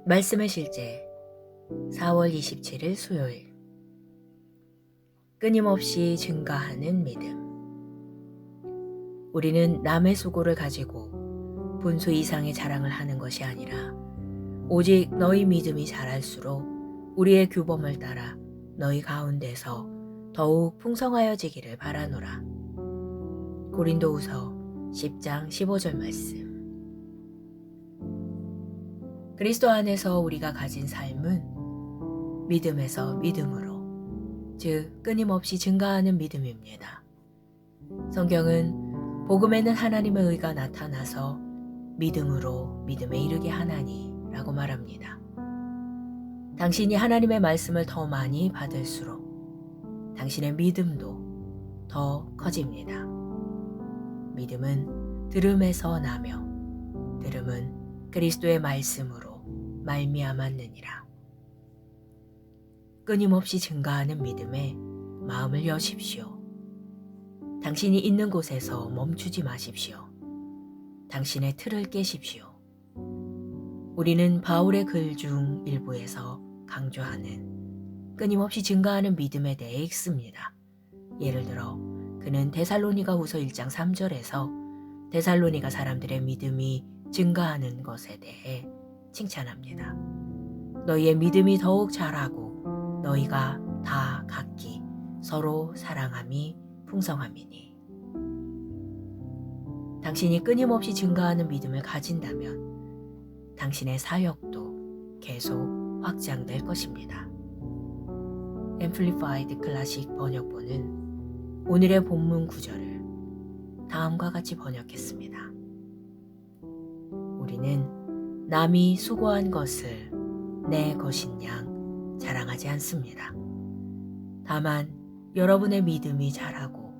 말씀의 실제 4월 27일 수요일 끊임없이 증가하는 믿음. 우리는 남의 수고를 가지고 분수 이상의 자랑을 하는 것이 아니라 오직 너희 믿음이 자랄수록 우리의 규범을 따라 너희 가운데서 더욱 풍성하여지기를 바라노라. 고린도후서 10장 15절 말씀. 그리스도 안에서 우리가 가진 삶은 믿음에서 믿음으로, 즉 끊임없이 증가하는 믿음입니다. 성경은 복음에는 하나님의 의가 나타나서 믿음으로 믿음에 이르게 하나니 라고 말합니다. 당신이 하나님의 말씀을 더 많이 받을수록 당신의 믿음도 더 커집니다. 믿음은 들음에서 나며 들음은 그리스도의 말씀으로 말미암았느니라. 끊임없이 증가하는 믿음에 마음을 여십시오. 당신이 있는 곳에서 멈추지 마십시오. 당신의 틀을 깨십시오. 우리는 바울의 글 중 일부에서 강조하는 끊임없이 증가하는 믿음에 대해 읽습니다. 예를 들어 그는 데살로니가후서 1장 3절에서 데살로니가 사람들의 믿음이 증가하는 것에 대해 칭찬합니다. 너희의 믿음이 더욱 자라고 너희가 다 각기 서로 사랑함이 풍성함이니. 당신이 끊임없이 증가하는 믿음을 가진다면 당신의 사역도 계속 확장될 것입니다. Amplified 클래식 번역본은 오늘의 본문 구절을 다음과 같이 번역했습니다. 우리는 남이 수고한 것을 내 것인 양 자랑하지 않습니다. 다만 여러분의 믿음이 자라고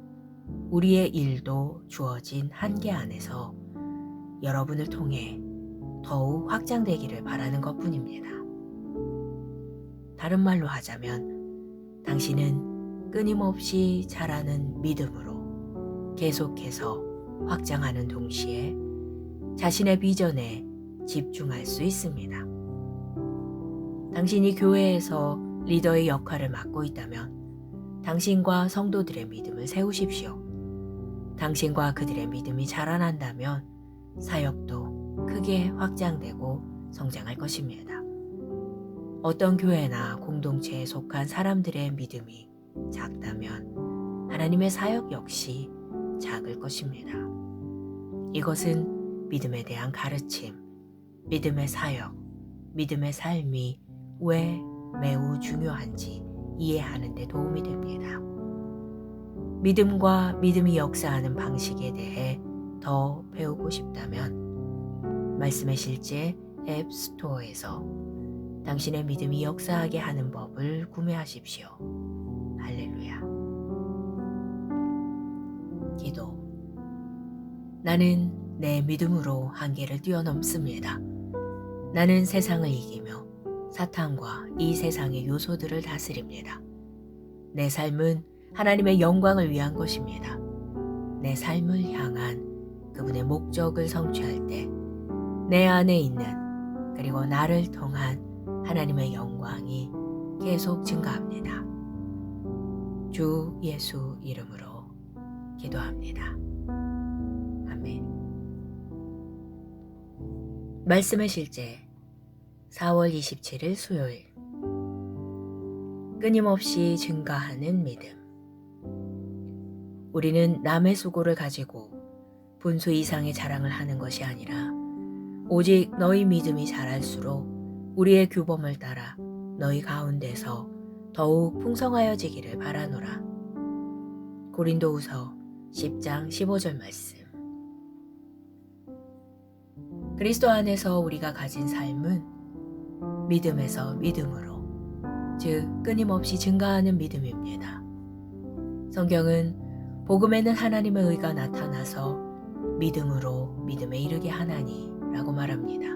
우리의 일도 주어진 한계 안에서 여러분을 통해 더욱 확장되기를 바라는 것뿐입니다. 다른 말로 하자면 당신은 끊임없이 자라는 믿음으로 계속해서 확장하는 동시에 자신의 비전에 집중할 수 있습니다. 당신이 교회에서 리더의 역할을 맡고 있다면 당신과 성도들의 믿음을 세우십시오. 당신과 그들의 믿음이 자라난다면 사역도 크게 확장되고 성장할 것입니다. 어떤 교회나 공동체에 속한 사람들의 믿음이 작다면 하나님의 사역 역시 작을 것입니다. 이것은 믿음에 대한 가르침, 믿음의 사역, 믿음의 삶이 왜 매우 중요한지 이해하는 데 도움이 됩니다. 믿음과 믿음이 역사하는 방식에 대해 더 배우고 싶다면 말씀의 실제 앱 스토어에서 당신의 믿음이 역사하게 하는 법을 구매하십시오. 할렐루야. 기도. 나는 내 믿음으로 한계를 뛰어넘습니다. 나는 세상을 이기며 사탄과 이 세상의 요소들을 다스립니다. 내 삶은 하나님의 영광을 위한 것입니다. 내 삶을 향한 그분의 목적을 성취할 때 내 안에 있는 그리고 나를 통한 하나님의 영광이 계속 증가합니다. 주 예수 이름으로 기도합니다. 아멘. 말씀의 실제 4월 27일 수요일 끊임없이 증가하는 믿음. 우리는 남의 수고를 가지고 분수 이상의 자랑을 하는 것이 아니라 오직 너희 믿음이 자랄수록 우리의 규범을 따라 너희 가운데서 더욱 풍성하여지기를 바라노라. 고린도후서 10장 15절 말씀. 그리스도 안에서 우리가 가진 삶은 믿음에서 믿음으로, 즉 끊임없이 증가하는 믿음입니다. 성경은 복음에는 하나님의 의가 나타나서 믿음으로 믿음에 이르게 하나니 라고 말합니다.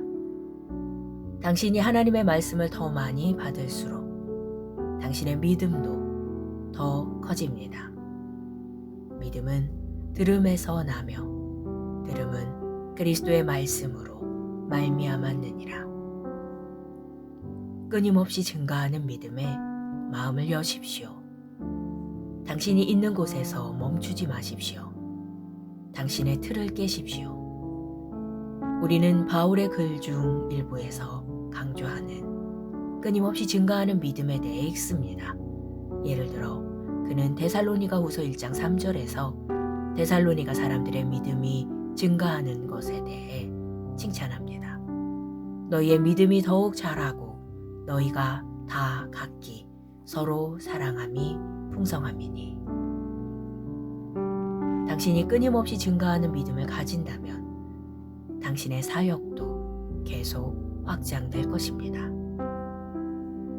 당신이 하나님의 말씀을 더 많이 받을수록 당신의 믿음도 더 커집니다. 믿음은 들음에서 나며 들음은 그리스도의 말씀으로 말미암았느니라. 끊임없이 증가하는 믿음에 마음을 여십시오. 당신이 있는 곳에서 멈추지 마십시오. 당신의 틀을 깨십시오. 우리는 바울의 글 중 일부에서 강조하는 끊임없이 증가하는 믿음에 대해 읽습니다. 예를 들어 그는 데살로니가후서 1장 3절에서 데살로니가 사람들의 믿음이 증가하는 것에 대해 칭찬합니다. 너희의 믿음이 더욱 자라고 너희가 다 각기 서로 사랑함이 풍성함이니. 당신이 끊임없이 증가하는 믿음을 가진다면 당신의 사역도 계속 확장될 것입니다.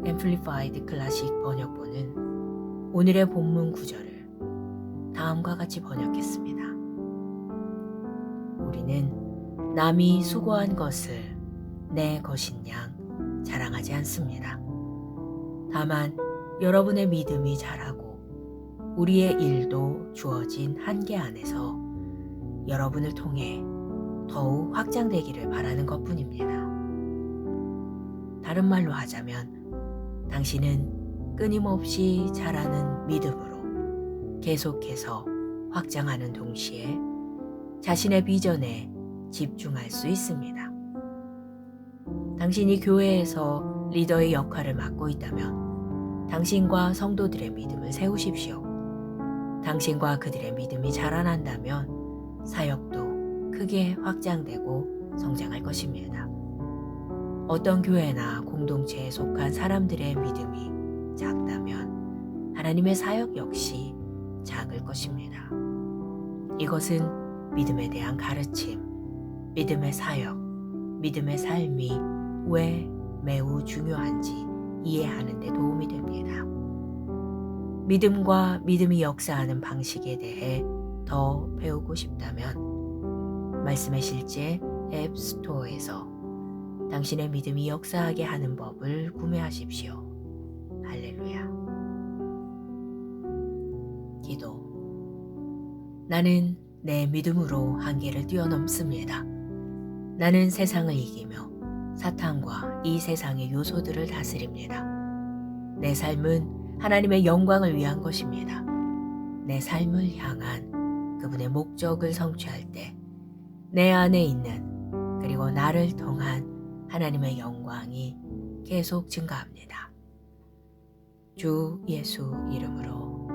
Amplified 클래식 번역본은 오늘의 본문 구절을 다음과 같이 번역했습니다. 우리는 남이 수고한 것을 내 것인 양 자랑하지 않습니다. 다만 여러분의 믿음이 자라고 우리의 일도 주어진 한계 안에서 여러분을 통해 더욱 확장되기를 바라는 것뿐입니다. 다른 말로 하자면 당신은 끊임없이 자라는 믿음으로 계속해서 확장하는 동시에 자신의 비전에 집중할 수 있습니다. 당신이 교회에서 리더의 역할을 맡고 있다면 당신과 성도들의 믿음을 세우십시오. 당신과 그들의 믿음이 자라난다면 사역도 크게 확장되고 성장할 것입니다. 어떤 교회나 공동체에 속한 사람들의 믿음이 작다면 하나님의 사역 역시 작을 것입니다. 이것은 믿음에 대한 가르침, 믿음의 사역, 믿음의 삶이 왜 매우 중요한지 이해하는 데 도움이 됩니다. 믿음과 믿음이 역사하는 방식에 대해 더 배우고 싶다면 말씀의 실제 앱 스토어에서 당신의 믿음이 역사하게 하는 법을 구매하십시오. 할렐루야. 기도. 나는 내 믿음으로 한계를 뛰어넘습니다. 나는 세상을 이기며 사탄과 이 세상의 요소들을 다스립니다. 내 삶은 하나님의 영광을 위한 것입니다. 내 삶을 향한 그분의 목적을 성취할 때 내 안에 있는 그리고 나를 통한 하나님의 영광이 계속 증가합니다. 주 예수 이름으로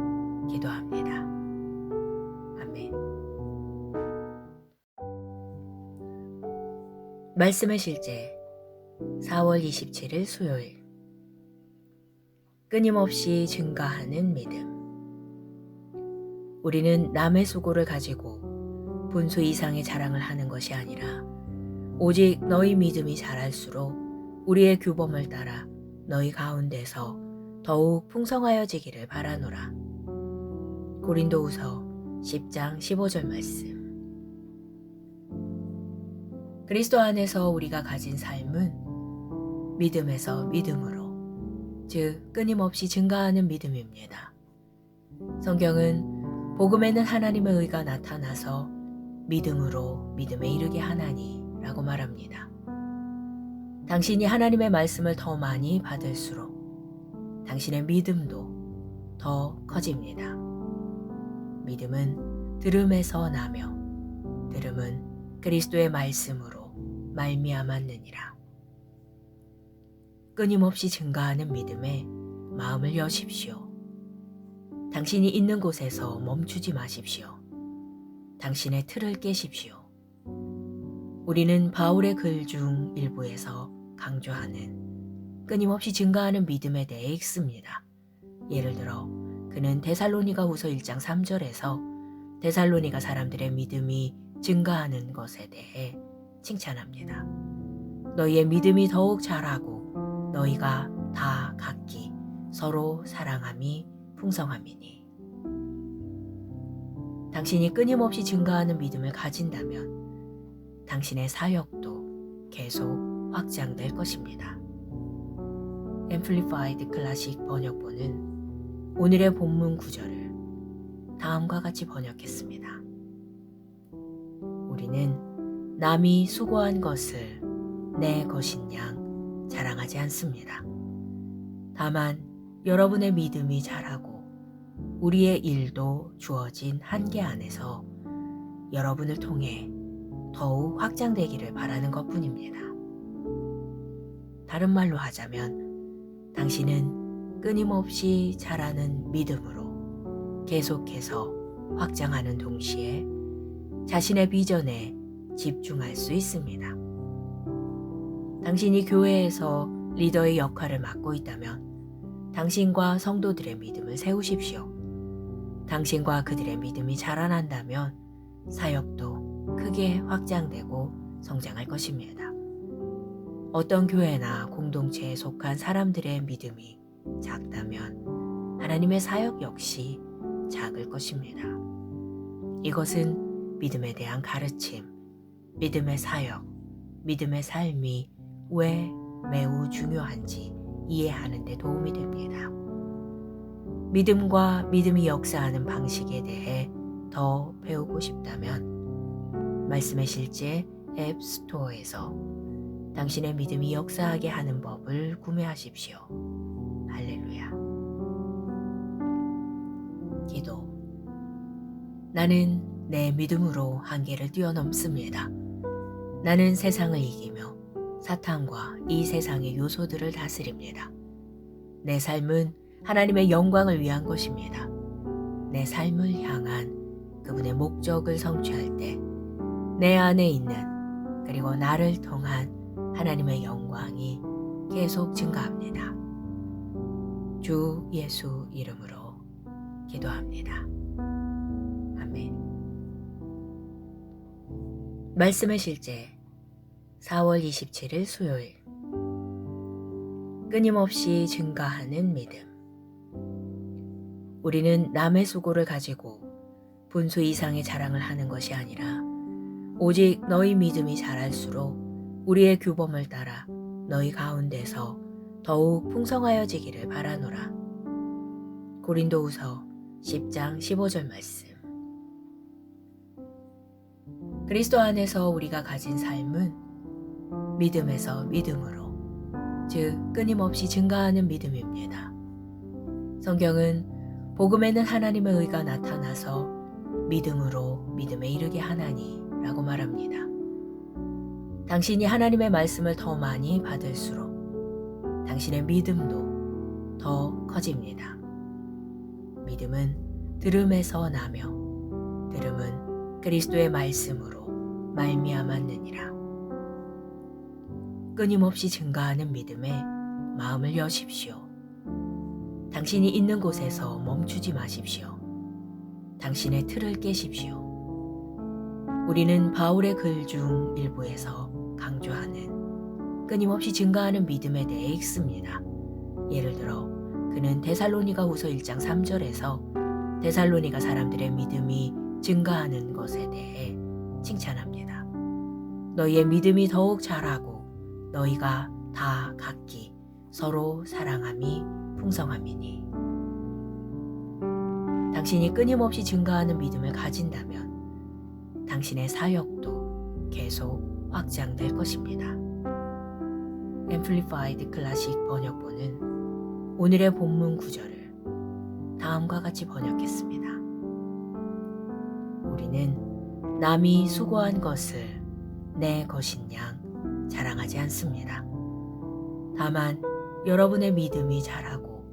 기도합니다. 아멘. 말씀의 실제 4월 27일 수요일. 끊임없이 증가하는 믿음. 우리는 남의 수고를 가지고 분수 이상의 자랑을 하는 것이 아니라 오직 너희 믿음이 자랄수록 우리의 규범을 따라 너희 가운데서 더욱 풍성하여지기를 바라노라. 고린도후서 10장 15절 말씀. 그리스도 안에서 우리가 가진 삶은 믿음에서 믿음으로, 즉 끊임없이 증가하는 믿음입니다. 성경은 복음에는 하나님의 의가 나타나서 믿음으로 믿음에 이르게 하나니 라고 말합니다. 당신이 하나님의 말씀을 더 많이 받을수록 당신의 믿음도 더 커집니다. 믿음은 들음에서 나며 들음은 그리스도의 말씀으로 말미암았느니라. 끊임없이 증가하는 믿음에 마음을 여십시오. 당신이 있는 곳에서 멈추지 마십시오. 당신의 틀을 깨십시오. 우리는 바울의 글 중 일부에서 강조하는 끊임없이 증가하는 믿음에 대해 읽습니다. 예를 들어 그는 데살로니가후서 1장 3절에서 데살로니가 사람들의 믿음이 증가하는 것에 대해 칭찬합니다. 너희의 믿음이 더욱 자라고 너희가 다 각기 서로 사랑함이 풍성함이니. 당신이 끊임없이 증가하는 믿음을 가진다면 당신의 사역도 계속 확장될 것입니다. Amplified 클래식 번역본은 오늘의 본문 구절을 다음과 같이 번역했습니다. 우리는 남이 수고한 것을 내 것인 양 자랑하지 않습니다. 다만 여러분의 믿음이 자라고 우리의 일도 주어진 한계 안에서 여러분을 통해 더욱 확장되기를 바라는 것뿐입니다. 다른 말로 하자면 당신은 끊임없이 자라는 믿음으로 계속해서 확장하는 동시에 자신의 비전에 집중할 수 있습니다. 당신이 교회에서 리더의 역할을 맡고 있다면 당신과 성도들의 믿음을 세우십시오. 당신과 그들의 믿음이 자라난다면 사역도 크게 확장되고 성장할 것입니다. 어떤 교회나 공동체에 속한 사람들의 믿음이 작다면 하나님의 사역 역시 작을 것입니다. 이것은 믿음에 대한 가르침, 믿음의 사역, 믿음의 삶이 왜 매우 중요한지 이해하는 데 도움이 됩니다. 믿음과 믿음이 역사하는 방식에 대해 더 배우고 싶다면 말씀의 실제 앱 스토어에서 당신의 믿음이 역사하게 하는 법을 구매하십시오. 할렐루야. 기도. 나는 내 믿음으로 한계를 뛰어넘습니다. 나는 세상을 이기며 사탄과 이 세상의 요소들을 다스립니다. 내 삶은 하나님의 영광을 위한 것입니다. 내 삶을 향한 그분의 목적을 성취할 때 내 안에 있는 그리고 나를 통한 하나님의 영광이 계속 증가합니다. 주 예수 이름으로 기도합니다. 아멘. 말씀의 실제 4월 27일 수요일. 끊임없이 증가하는 믿음. 우리는 남의 수고를 가지고 분수 이상의 자랑을 하는 것이 아니라 오직 너희 믿음이 자랄수록 우리의 규범을 따라 너희 가운데서 더욱 풍성하여지기를 바라노라. 고린도후서 10장 15절 말씀. 그리스도 안에서 우리가 가진 삶은 믿음에서 믿음으로, 즉 끊임없이 증가하는 믿음입니다. 성경은 복음에는 하나님의 의가 나타나서 믿음으로 믿음에 이르게 하나니 라고 말합니다. 당신이 하나님의 말씀을 더 많이 받을수록 당신의 믿음도 더 커집니다. 믿음은 들음에서 나며 들음은 그리스도의 말씀으로 말미암았느니라. 끊임없이 증가하는 믿음에 마음을 여십시오. 당신이 있는 곳에서 멈추지 마십시오. 당신의 틀을 깨십시오. 우리는 바울의 글 중 일부에서 강조하는 끊임없이 증가하는 믿음에 대해 읽습니다. 예를 들어 그는 데살로니가후서 1장 3절에서 데살로니가 사람들의 믿음이 증가하는 것에 대해 칭찬합니다. 너희의 믿음이 더욱 자라고 너희가 다 각기 서로 사랑함이 풍성함이니. 당신이 끊임없이 증가하는 믿음을 가진다면 당신의 사역도 계속 확장될 것입니다. Amplified 클래식 번역본은 오늘의 본문 구절을 다음과 같이 번역했습니다. 우리는 남이 수고한 것을 내 것인 양 자랑하지 않습니다. 다만 여러분의 믿음이 자라고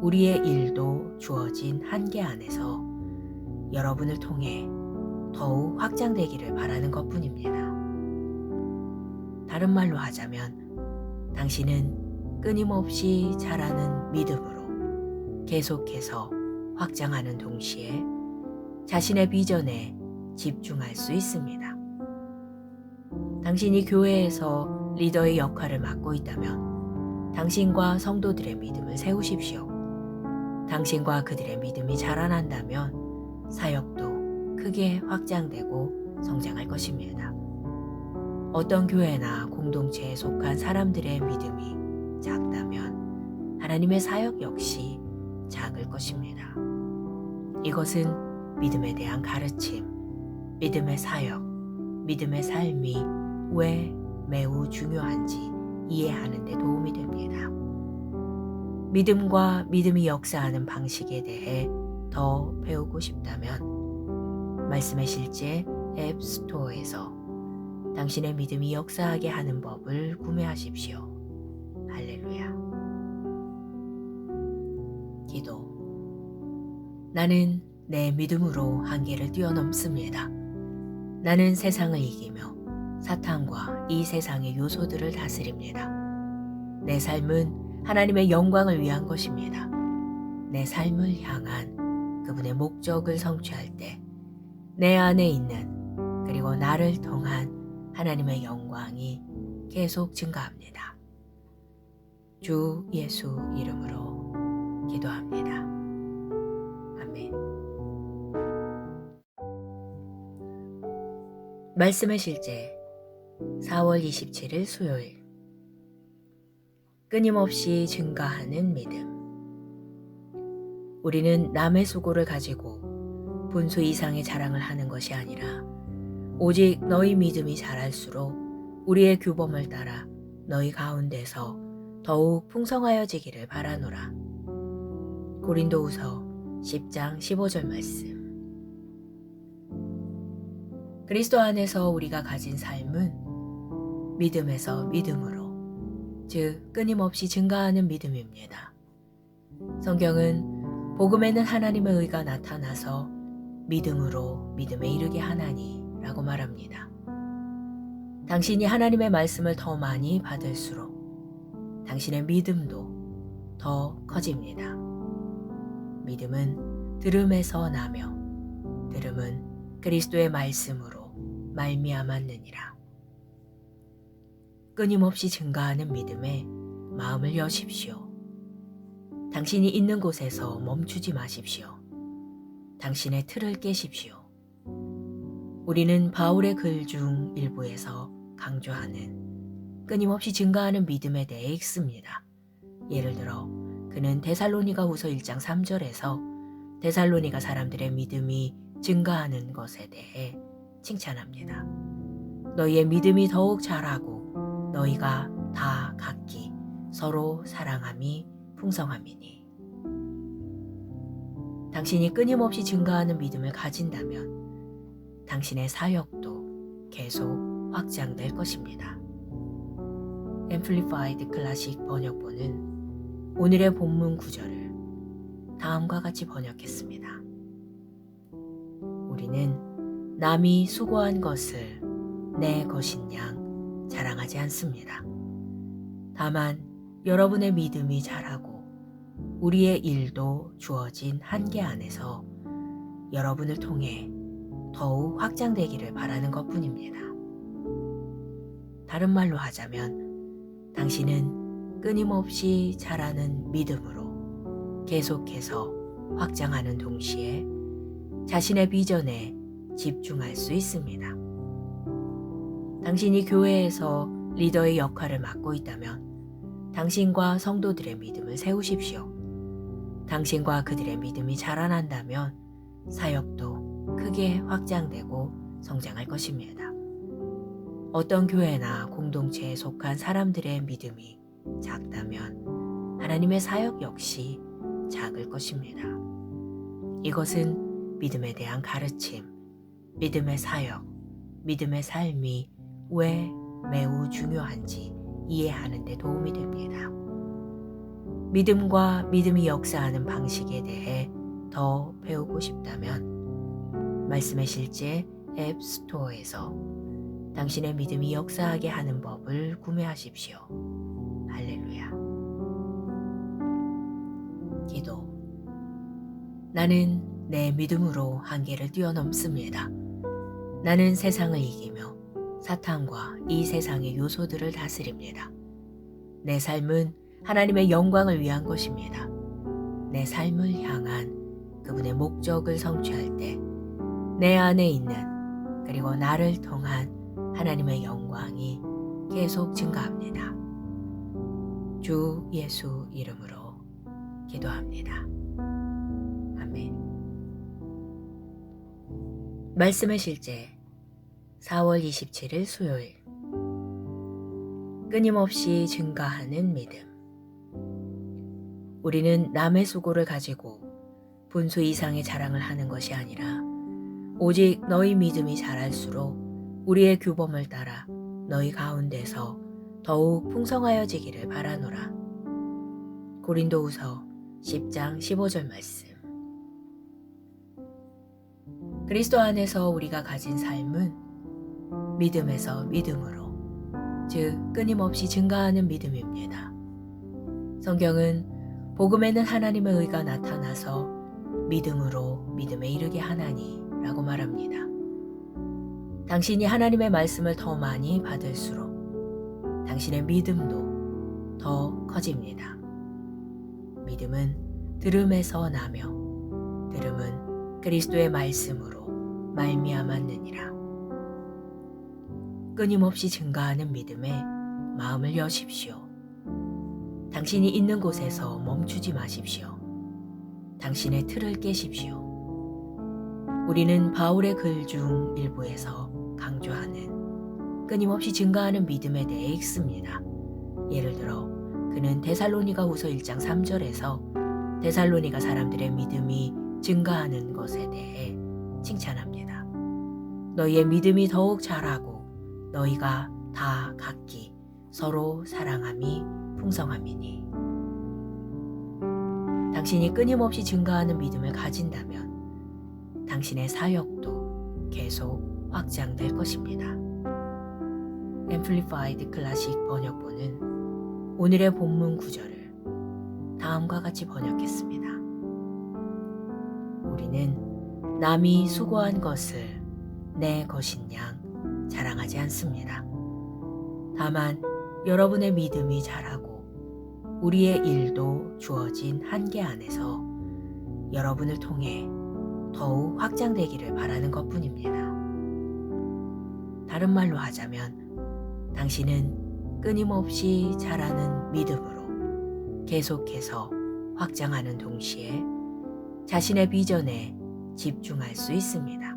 우리의 일도 주어진 한계 안에서 여러분을 통해 더욱 확장되기를 바라는 것뿐입니다. 다른 말로 하자면 당신은 끊임없이 자라는 믿음으로 계속해서 확장하는 동시에 자신의 비전에 집중할 수 있습니다. 당신이 교회에서 리더의 역할을 맡고 있다면 당신과 성도들의 믿음을 세우십시오. 당신과 그들의 믿음이 자라난다면 사역도 크게 확장되고 성장할 것입니다. 어떤 교회나 공동체에 속한 사람들의 믿음이 작다면 하나님의 사역 역시 작을 것입니다. 이것은 믿음에 대한 가르침, 믿음의 사역, 믿음의 삶이 왜 매우 중요한지 이해하는 데 도움이 됩니다. 믿음과 믿음이 역사하는 방식에 대해 더 배우고 싶다면 말씀의 실제 앱 스토어에서 당신의 믿음이 역사하게 하는 법을 구매하십시오. 할렐루야. 기도. 나는 내 믿음으로 한계를 뛰어넘습니다. 나는 세상을 이기며 사탄과 이 세상의 요소들을 다스립니다. 내 삶은 하나님의 영광을 위한 것입니다. 내 삶을 향한 그분의 목적을 성취할 때 내 안에 있는 그리고 나를 통한 하나님의 영광이 계속 증가합니다. 주 예수 이름으로 기도합니다. 아멘. 말씀의 실제 4월 27일 수요일. 끊임없이 증가하는 믿음. 우리는 남의 수고를 가지고 분수 이상의 자랑을 하는 것이 아니라 오직 너희 믿음이 자랄수록 우리의 규범을 따라 너희 가운데서 더욱 풍성하여지기를 바라노라. 고린도후서 10장 15절 말씀. 그리스도 안에서 우리가 가진 삶은 믿음에서 믿음으로, 즉 끊임없이 증가하는 믿음입니다. 성경은 복음에는 하나님의 의가 나타나서 믿음으로 믿음에 이르게 하나니 라고 말합니다. 당신이 하나님의 말씀을 더 많이 받을수록 당신의 믿음도 더 커집니다. 믿음은 들음에서 나며 들음은 그리스도의 말씀으로 말미암았느니라. 끊임없이 증가하는 믿음에 마음을 여십시오. 당신이 있는 곳에서 멈추지 마십시오. 당신의 틀을 깨십시오. 우리는 바울의 글 중 일부에서 강조하는 끊임없이 증가하는 믿음에 대해 읽습니다. 예를 들어 그는 데살로니가후서 1장 3절에서 데살로니가 사람들의 믿음이 증가하는 것에 대해 칭찬합니다. 너희의 믿음이 더욱 자라고 너희가 다 각기 서로 사랑함이 풍성함이니. 당신이 끊임없이 증가하는 믿음을 가진다면 당신의 사역도 계속 확장될 것입니다. Amplified 클래식 번역본은 오늘의 본문 구절을 다음과 같이 번역했습니다. 우리는 남이 수고한 것을 내 것인 양 자랑하지 않습니다. 다만 여러분의 믿음이 자라고 우리의 일도 주어진 한계 안에서 여러분을 통해 더욱 확장되기를 바라는 것뿐입니다. 다른 말로 하자면 당신은 끊임없이 자라는 믿음으로 계속해서 확장하는 동시에 자신의 비전에 집중할 수 있습니다. 당신이 교회에서 리더의 역할을 맡고 있다면 당신과 성도들의 믿음을 세우십시오. 당신과 그들의 믿음이 자라난다면 사역도 크게 확장되고 성장할 것입니다. 어떤 교회나 공동체에 속한 사람들의 믿음이 작다면 하나님의 사역 역시 작을 것입니다. 이것은 믿음에 대한 가르침, 믿음의 사역, 믿음의 삶이 왜 매우 중요한지 이해하는 데 도움이 됩니다. 믿음과 믿음이 역사하는 방식에 대해 더 배우고 싶다면 말씀의 실제 앱 스토어에서 당신의 믿음이 역사하게 하는 법을 구매하십시오. 할렐루야. 기도. 나는 내 믿음으로 한계를 뛰어넘습니다. 나는 세상을 이기며 사탄과 이 세상의 요소들을 다스립니다. 내 삶은 하나님의 영광을 위한 것입니다. 내 삶을 향한 그분의 목적을 성취할 때 내 안에 있는 그리고 나를 통한 하나님의 영광이 계속 증가합니다. 주 예수 이름으로 기도합니다. 아멘. 말씀의 실제 4월 27일 수요일. 끊임없이 증가하는 믿음. 우리는 남의 수고를 가지고 분수 이상의 자랑을 하는 것이 아니라 오직 너희 믿음이 자랄수록 우리의 규범을 따라 너희 가운데서 더욱 풍성하여지기를 바라노라. 고린도후서 10장 15절 말씀. 그리스도 안에서 우리가 가진 삶은 믿음에서 믿음으로, 즉 끊임없이 증가하는 믿음입니다. 성경은 복음에는 하나님의 의가 나타나서 믿음으로 믿음에 이르게 하나니 라고 말합니다. 당신이 하나님의 말씀을 더 많이 받을수록 당신의 믿음도 더 커집니다. 믿음은 들음에서 나며 들음은 그리스도의 말씀으로 말미암았느니라. 끊임없이 증가하는 믿음에 마음을 여십시오. 당신이 있는 곳에서 멈추지 마십시오. 당신의 틀을 깨십시오. 우리는 바울의 글 중 일부에서 강조하는 끊임없이 증가하는 믿음에 대해 읽습니다. 예를 들어 그는 데살로니가후서 1장 3절에서 데살로니가 사람들의 믿음이 증가하는 것에 대해 칭찬합니다. 너희의 믿음이 더욱 자라고 너희가 다 각기 서로 사랑함이 풍성함이니. 당신이 끊임없이 증가하는 믿음을 가진다면 당신의 사역도 계속 확장될 것입니다. Amplified 클래식 번역본은 오늘의 본문 구절을 다음과 같이 번역했습니다. 우리는 남이 수고한 것을 내 것인 양 자랑하지 않습니다. 다만 여러분의 믿음이 자라고 우리의 일도 주어진 한계 안에서 여러분을 통해 더욱 확장되기를 바라는 것뿐입니다. 다른 말로 하자면 당신은 끊임없이 자라는 믿음으로 계속해서 확장하는 동시에 자신의 비전에 집중할 수 있습니다.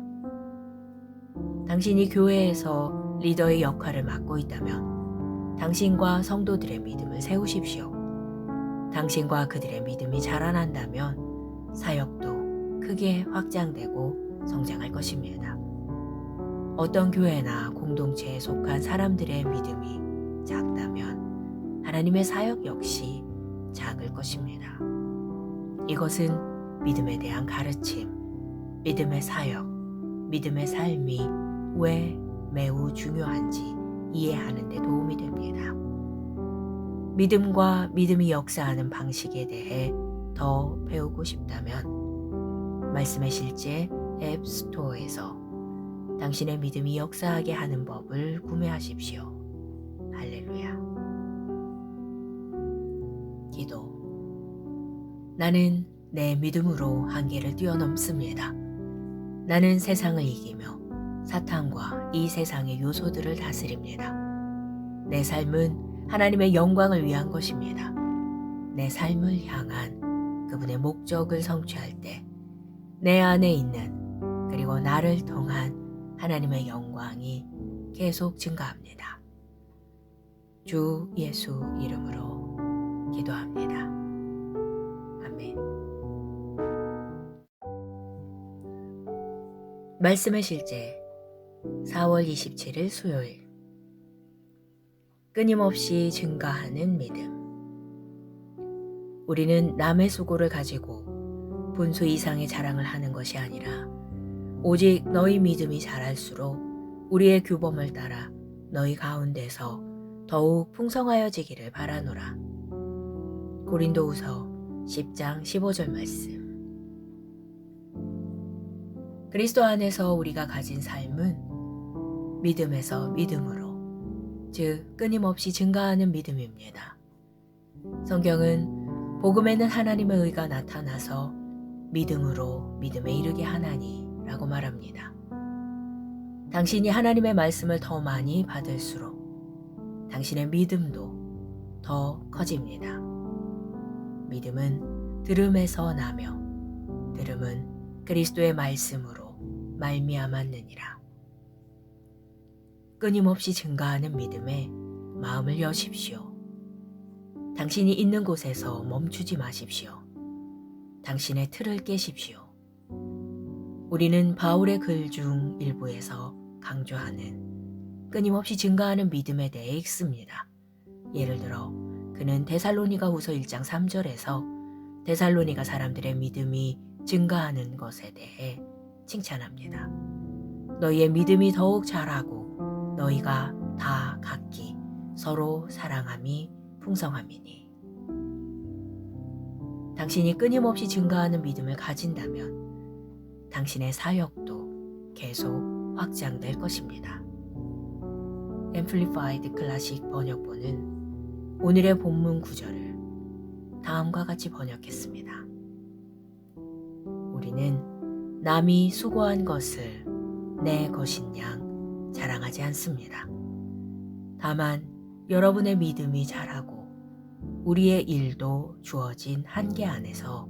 당신이 교회에서 리더의 역할을 맡고 있다면 당신과 성도들의 믿음을 세우십시오. 당신과 그들의 믿음이 자라난다면 사역도 크게 확장되고 성장할 것입니다. 어떤 교회나 공동체에 속한 사람들의 믿음이 작다면 하나님의 사역 역시 작을 것입니다. 이것은 믿음에 대한 가르침, 믿음의 사역, 믿음의 삶이 왜 매우 중요한지 이해하는 데 도움이 됩니다. 믿음과 믿음이 역사하는 방식에 대해 더 배우고 싶다면 말씀의 실제 앱 스토어에서 당신의 믿음이 역사하게 하는 법을 구매하십시오. 할렐루야. 기도. 나는 내 믿음으로 한계를 뛰어넘습니다. 나는 세상을 이기며 사탄과 이 세상의 요소들을 다스립니다. 내 삶은 하나님의 영광을 위한 것입니다. 내 삶을 향한 그분의 목적을 성취할 때 내 안에 있는 그리고 나를 통한 하나님의 영광이 계속 증가합니다. 주 예수 이름으로 기도합니다. 아멘. 말씀의 실제 4월 27일 수요일. 끊임없이 증가하는 믿음. 우리는 남의 수고를 가지고 분수 이상의 자랑을 하는 것이 아니라 오직 너희 믿음이 자랄수록 우리의 규범을 따라 너희 가운데서 더욱 풍성하여지기를 바라노라. 고린도후서 10장 15절 말씀. 그리스도 안에서 우리가 가진 삶은 믿음에서 믿음으로, 즉 끊임없이 증가하는 믿음입니다. 성경은 복음에는 하나님의 의가 나타나서 믿음으로 믿음에 이르게 하나니 라고 말합니다. 당신이 하나님의 말씀을 더 많이 받을수록 당신의 믿음도 더 커집니다. 믿음은 들음에서 나며 들음은 그리스도의 말씀으로 말미암았느니라. 끊임없이 증가하는 믿음에 마음을 여십시오. 당신이 있는 곳에서 멈추지 마십시오. 당신의 틀을 깨십시오. 우리는 바울의 글 중 일부에서 강조하는 끊임없이 증가하는 믿음에 대해 읽습니다. 예를 들어 그는 데살로니가후서 1장 3절에서 데살로니가 사람들의 믿음이 증가하는 것에 대해 칭찬합니다. 너희의 믿음이 더욱 자라고 너희가 다 각기 서로 사랑함이 풍성함이니. 당신이 끊임없이 증가하는 믿음을 가진다면 당신의 사역도 계속 확장될 것입니다. Amplified 클래식 번역본은 오늘의 본문 구절을 다음과 같이 번역했습니다. 우리는 남이 수고한 것을 내 것인 양 자랑하지 않습니다. 다만 여러분의 믿음이 자라고 우리의 일도 주어진 한계 안에서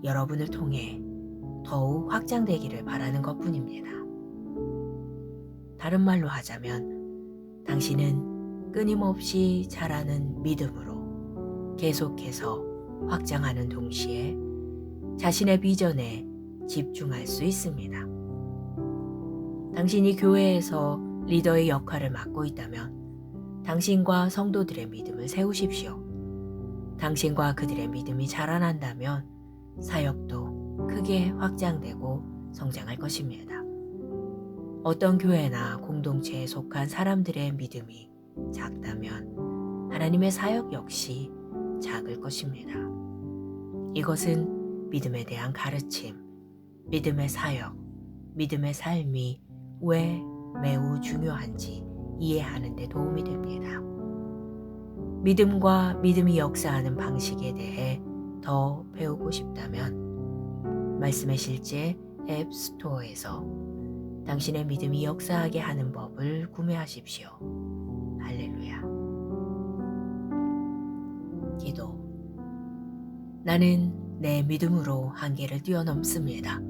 여러분을 통해 더욱 확장되기를 바라는 것뿐입니다. 다른 말로 하자면 당신은 끊임없이 자라는 믿음으로 계속해서 확장하는 동시에 자신의 비전에 집중할 수 있습니다. 당신이 교회에서 리더의 역할을 맡고 있다면 당신과 성도들의 믿음을 세우십시오. 당신과 그들의 믿음이 자라난다면 사역도 크게 확장되고 성장할 것입니다. 어떤 교회나 공동체에 속한 사람들의 믿음이 작다면 하나님의 사역 역시 작을 것입니다. 이것은 믿음에 대한 가르침, 믿음의 사역, 믿음의 삶이 왜 매우 중요한지 이해하는 데 도움이 됩니다. 믿음과 믿음이 역사하는 방식에 대해 더 배우고 싶다면 말씀의 실제 앱 스토어에서 당신의 믿음이 역사하게 하는 법을 구매하십시오. 할렐루야. 기도. 나는 내 믿음으로 한계를 뛰어넘습니다.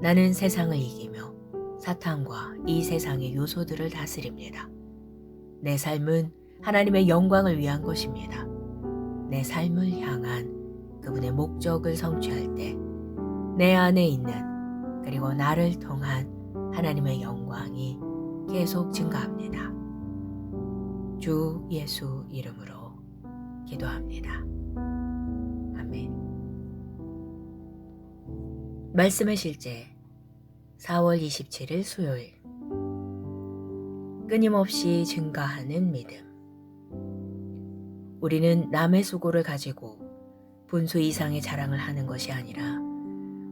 나는 세상을 이기며 사탄과 이 세상의 요소들을 다스립니다. 내 삶은 하나님의 영광을 위한 것입니다. 내 삶을 향한 그분의 목적을 성취할 때 내 안에 있는 그리고 나를 통한 하나님의 영광이 계속 증가합니다. 주 예수 이름으로 기도합니다. 아멘. 말씀의 실제 4월 27일 수요일. 끊임없이 증가하는 믿음. 우리는 남의 수고를 가지고 분수 이상의 자랑을 하는 것이 아니라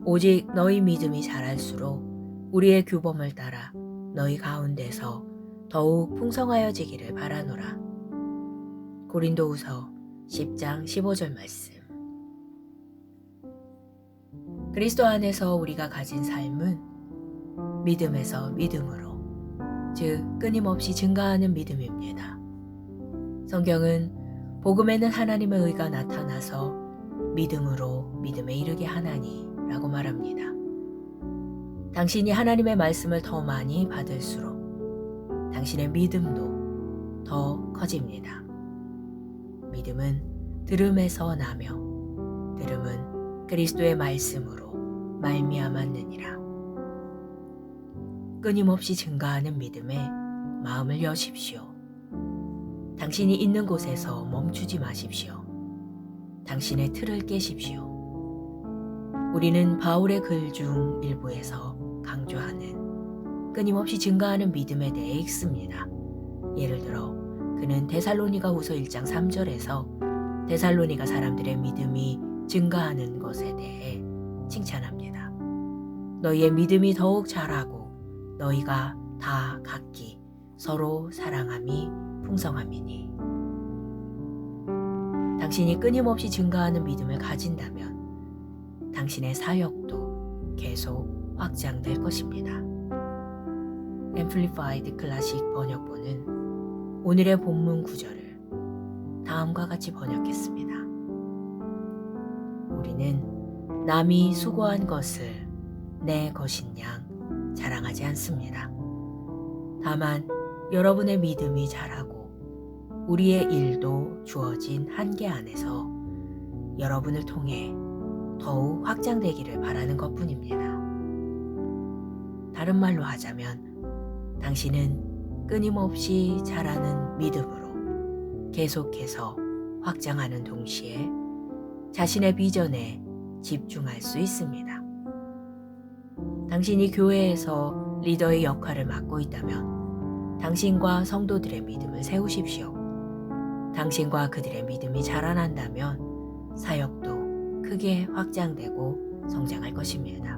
오직 너희 믿음이 자랄수록 우리의 규범을 따라 너희 가운데서 더욱 풍성하여지기를 바라노라. 고린도후서 10장 15절 말씀. 그리스도 안에서 우리가 가진 삶은 믿음에서 믿음으로, 즉 끊임없이 증가하는 믿음입니다. 성경은 복음에는 하나님의 의가 나타나서 믿음으로 믿음에 이르게 하나니 라고 말합니다. 당신이 하나님의 말씀을 더 많이 받을수록 당신의 믿음도 더 커집니다. 믿음은 들음에서 나며 들음은 그리스도의 말씀으로 말미암았느니라. 끊임없이 증가하는 믿음에 마음을 여십시오. 당신이 있는 곳에서 멈추지 마십시오. 당신의 틀을 깨십시오. 우리는 바울의 글 중 일부에서 강조하는 끊임없이 증가하는 믿음에 대해 읽습니다. 예를 들어 그는 데살로니가후서 1장 3절에서 데살로니가 사람들의 믿음이 증가하는 것에 대해 칭찬합니다. 너희의 믿음이 더욱 자라고 너희가 다 각기 서로 사랑함이 풍성함이니. 당신이 끊임없이 증가하는 믿음을 가진다면 당신의 사역도 계속 확장될 것입니다. Amplified 클래식 번역본은 오늘의 본문 구절을 다음과 같이 번역했습니다. 우리는 남이 수고한 것을 내 것인 양 자랑하지 않습니다. 다만 여러분의 믿음이 자라고 우리의 일도 주어진 한계 안에서 여러분을 통해 더욱 확장되기를 바라는 것뿐입니다. 다른 말로 하자면 당신은 끊임없이 자라는 믿음으로 계속해서 확장하는 동시에 자신의 비전에 집중할 수 있습니다. 당신이 교회에서 리더의 역할을 맡고 있다면 당신과 성도들의 믿음을 세우십시오. 당신과 그들의 믿음이 자라난다면 사역도 크게 확장되고 성장할 것입니다.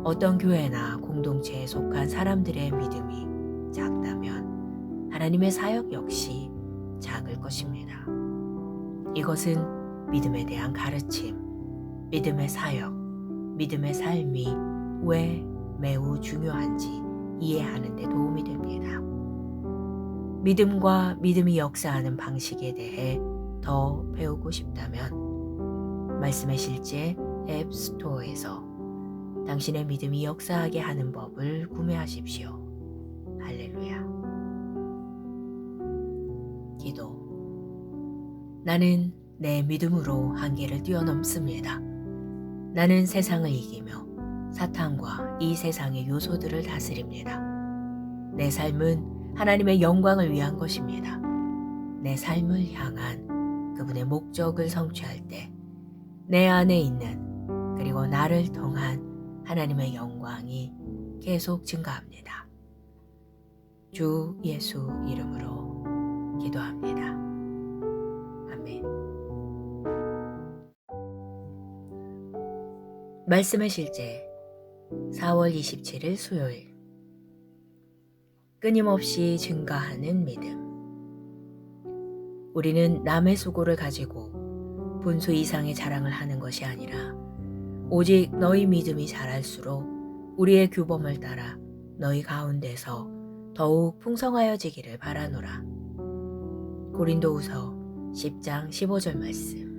어떤 교회나 공동체에 속한 사람들의 믿음이 작다면 하나님의 사역 역시 작을 것입니다. 이것은 믿음에 대한 가르침, 믿음의 사역, 믿음의 삶이 왜 매우 중요한지 이해하는 데 도움이 됩니다. 믿음과 믿음이 역사하는 방식에 대해 더 배우고 싶다면 말씀의 실제 앱 스토어에서 당신의 믿음이 역사하게 하는 법을 구매하십시오. 할렐루야. 기도. 나는 내 믿음으로 한계를 뛰어넘습니다. 나는 세상을 이기며 사탄과 이 세상의 요소들을 다스립니다. 내 삶은 하나님의 영광을 위한 것입니다. 내 삶을 향한 그분의 목적을 성취할 때 내 안에 있는 그리고 나를 통한 하나님의 영광이 계속 증가합니다. 주 예수 이름으로 기도합니다. 아멘. 말씀의 실제 4월 27일 수요일. 끊임없이 증가하는 믿음. 우리는 남의 수고를 가지고 분수 이상의 자랑을 하는 것이 아니라 오직 너희 믿음이 자랄수록 우리의 규범을 따라 너희 가운데서 더욱 풍성하여지기를 바라노라. 고린도후서 10장 15절 말씀.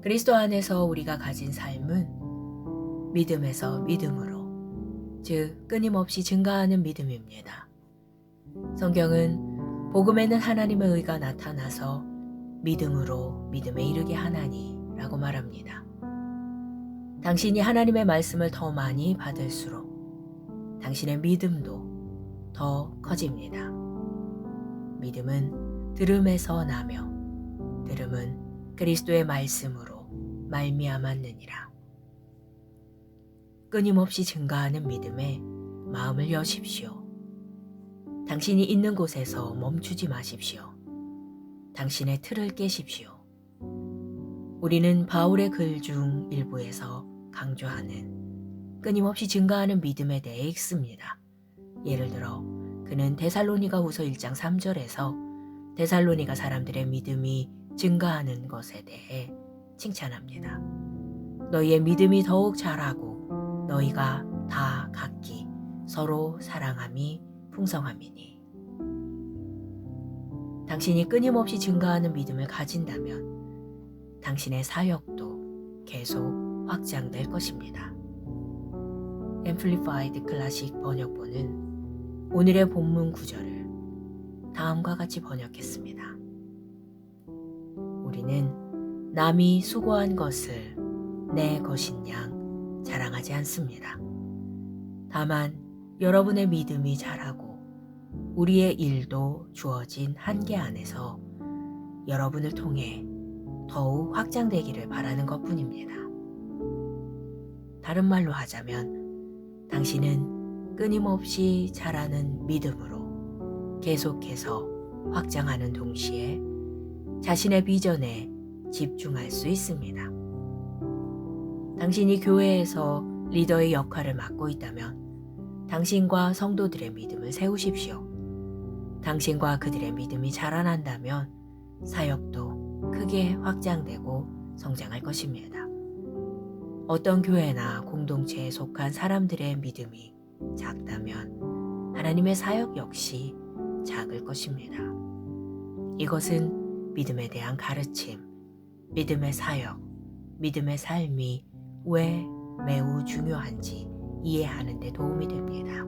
그리스도 안에서 우리가 가진 삶은 믿음에서 믿음으로, 즉 끊임없이 증가하는 믿음입니다. 성경은 복음에는 하나님의 의가 나타나서 믿음으로 믿음에 이르게 하나니 라고 말합니다. 당신이 하나님의 말씀을 더 많이 받을수록 당신의 믿음도 더 커집니다. 믿음은 들음에서 나며 들음은 그리스도의 말씀으로 말미암았느니라. 끊임없이 증가하는 믿음에 마음을 여십시오. 당신이 있는 곳에서 멈추지 마십시오. 당신의 틀을 깨십시오. 우리는 바울의 글 중 일부에서 강조하는 끊임없이 증가하는 믿음에 대해 읽습니다. 예를 들어 그는 데살로니가후서 1장 3절에서 데살로니가 사람들의 믿음이 증가하는 것에 대해 칭찬합니다. 너희의 믿음이 더욱 자라고 너희가 다 각기 서로 사랑함이 풍성함이니. 당신이 끊임없이 증가하는 믿음을 가진다면 당신의 사역도 계속 확장될 것입니다. Amplified 클래식 번역본은 오늘의 본문 구절을 다음과 같이 번역했습니다. 우리는 남이 수고한 것을 내 것인 양 자랑하지 않습니다. 다만 여러분의 믿음이 자라고 우리의 일도 주어진 한계 안에서 여러분을 통해 더욱 확장되기를 바라는 것뿐입니다. 다른 말로 하자면 당신은 끊임없이 자라는 믿음으로 계속해서 확장하는 동시에 자신의 비전에 집중할 수 있습니다. 당신이 교회에서 리더의 역할을 맡고 있다면 당신과 성도들의 믿음을 세우십시오. 당신과 그들의 믿음이 자라난다면 사역도 크게 확장되고 성장할 것입니다. 어떤 교회나 공동체에 속한 사람들의 믿음이 작다면 하나님의 사역 역시 작을 것입니다. 이것은 믿음에 대한 가르침, 믿음의 사역, 믿음의 삶이 왜 매우 중요한지 이해하는 데 도움이 됩니다.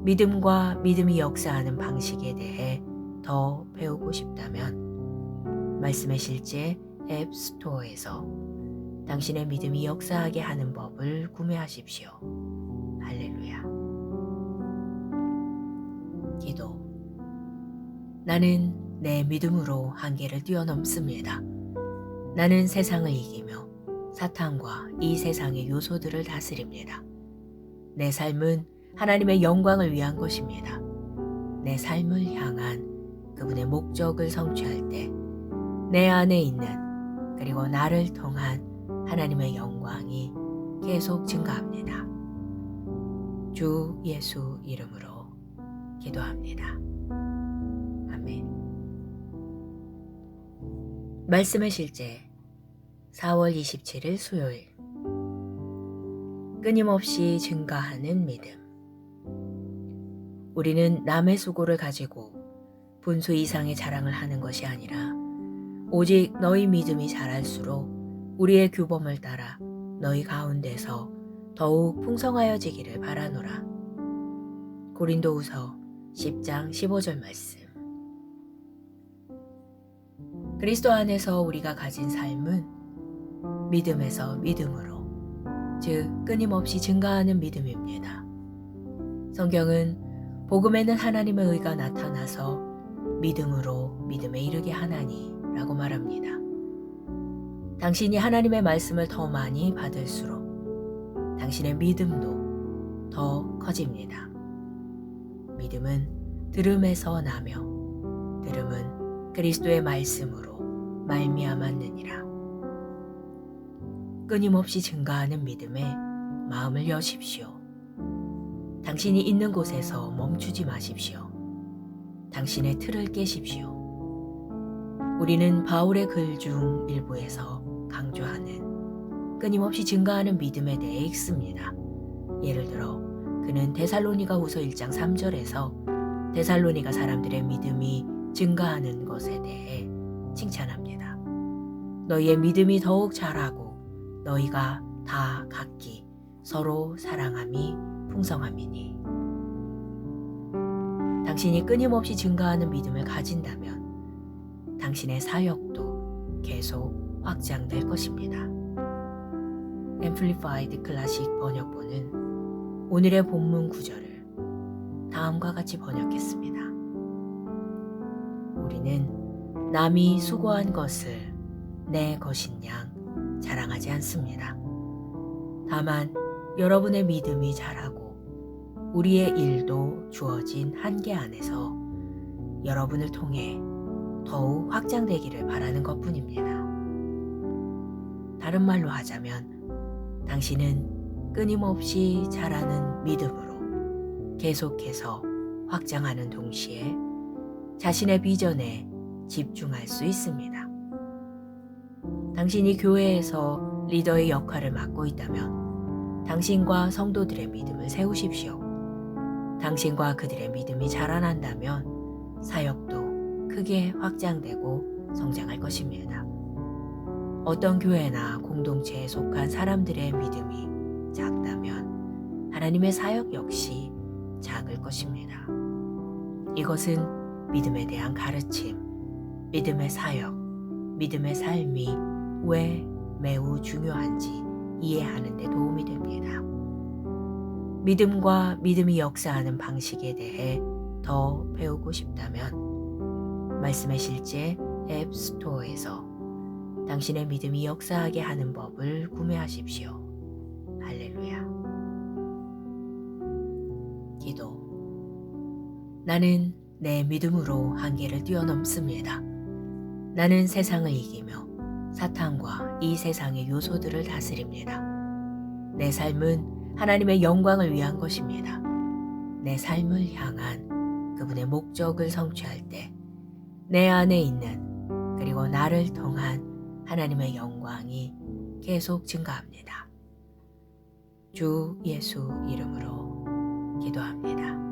믿음과 믿음이 역사하는 방식에 대해 더 배우고 싶다면 말씀의 실제 앱 스토어에서 당신의 믿음이 역사하게 하는 법을 구매하십시오. 할렐루야. 기도. 나는 내 믿음으로 한계를 뛰어넘습니다. 나는 세상을 이기며 사탄과 이 세상의 요소들을 다스립니다. 내 삶은 하나님의 영광을 위한 것입니다. 내 삶을 향한 그분의 목적을 성취할 때 내 안에 있는 그리고 나를 통한 하나님의 영광이 계속 증가합니다. 주 예수 이름으로 기도합니다. 아멘. 말씀의 실제 4월 27일 수요일. 끊임없이 증가하는 믿음. 우리는 남의 수고를 가지고 분수 이상의 자랑을 하는 것이 아니라 오직 너희 믿음이 자랄수록 우리의 규범을 따라 너희 가운데서 더욱 풍성하여지기를 바라노라. 고린도후서 10장 15절 말씀. 그리스도 안에서 우리가 가진 삶은 믿음에서 믿음으로, 즉 끊임없이 증가하는 믿음입니다. 성경은 복음에는 하나님의 의가 나타나서 믿음으로 믿음에 이르게 하나니 라고 말합니다. 당신이 하나님의 말씀을 더 많이 받을수록 당신의 믿음도 더 커집니다. 믿음은 들음에서 나며 들음은 그리스도의 말씀으로 말미암았느니라. 끊임없이 증가하는 믿음에 마음을 여십시오. 당신이 있는 곳에서 멈추지 마십시오. 당신의 틀을 깨십시오. 우리는 바울의 글 중 일부에서 강조하는 끊임없이 증가하는 믿음에 대해 읽습니다. 예를 들어 그는 데살로니가후서 1장 3절에서 데살로니가 사람들의 믿음이 증가하는 것에 대해 칭찬합니다. 너희의 믿음이 더욱 자라고 너희가 다 각기 서로 사랑함이 풍성함이니. 당신이 끊임없이 증가하는 믿음을 가진다면 당신의 사역도 계속 확장될 것입니다. Amplified 클래식 번역본은 오늘의 본문 구절을 다음과 같이 번역했습니다. 우리는 남이 수고한 것을 내 것인 양 자랑하지 않습니다. 다만 여러분의 믿음이 자라고 우리의 일도 주어진 한계 안에서 여러분을 통해 더욱 확장되기를 바라는 것뿐입니다. 다른 말로 하자면 당신은 끊임없이 자라는 믿음으로 계속해서 확장하는 동시에 자신의 비전에 집중할 수 있습니다. 당신이 교회에서 리더의 역할을 맡고 있다면 당신과 성도들의 믿음을 세우십시오. 당신과 그들의 믿음이 자라난다면 사역도 크게 확장되고 성장할 것입니다. 어떤 교회나 공동체에 속한 사람들의 믿음이 작다면 하나님의 사역 역시 작을 것입니다. 이것은 믿음에 대한 가르침, 믿음의 사역, 믿음의 삶이 왜 매우 중요한지 이해하는 데 도움이 됩니다. 믿음과 믿음이 역사하는 방식에 대해 더 배우고 싶다면 말씀의 실제 앱 스토어에서 당신의 믿음이 역사하게 하는 법을 구매하십시오. 할렐루야. 기도. 나는 내 믿음으로 한계를 뛰어넘습니다. 나는 세상을 이기며 사탄과 이 세상의 요소들을 다스립니다. 내 삶은 하나님의 영광을 위한 것입니다. 내 삶을 향한 그분의 목적을 성취할 때 내 안에 있는 그리고 나를 통한 하나님의 영광이 계속 증가합니다. 주 예수 이름으로 기도합니다.